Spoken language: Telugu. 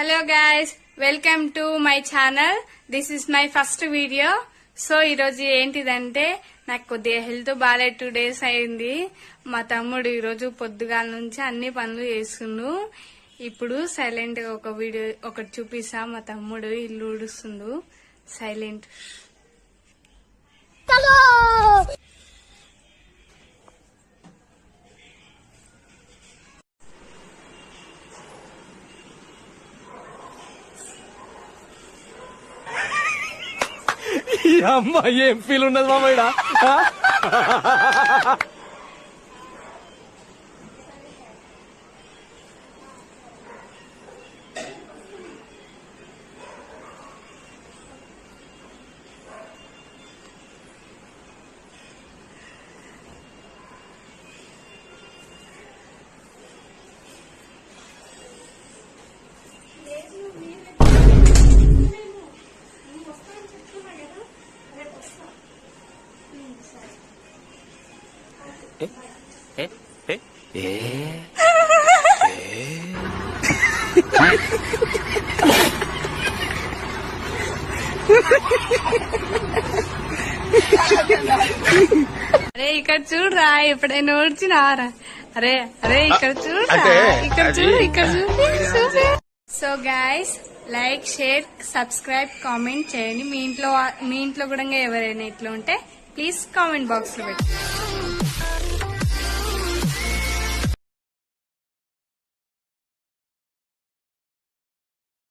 Hello guys, welcome to my channel. This is my first video. So ఈరోజు ఏంటిదంటే నాకు కొద్దిగా హెల్త్ బాగాలేదు. 2 days అయింది. మా తమ్ముడు ఈరోజు పొద్దుగాల నుంచి అన్ని పనులు చేస్తుండు. ఇప్పుడు సైలెంట్ గా ఒక వీడియో ఒకటి చూపిస్తా. మా తమ్ముడు ఇల్లు ఊడుస్తుండు సైలెంట్. అమ్మా ఏం ఫీల్ ఉన్నది మామయ్య. అరే ఇక్కడ చూడరా, ఎప్పుడైనా ఓడ్చినారా? అరే అరే ఇక్కడ చూడరా, ఇక్కడ చూడు, ఇక్కడ చూడు. So guys, like, share, subscribe, comment చేయండి. మీ ఇంట్లో కూడా ఎవరైనా ఇట్లా ఉంటే ప్లీజ్ కామెంట్ బాక్స్ లో పెట్టండి.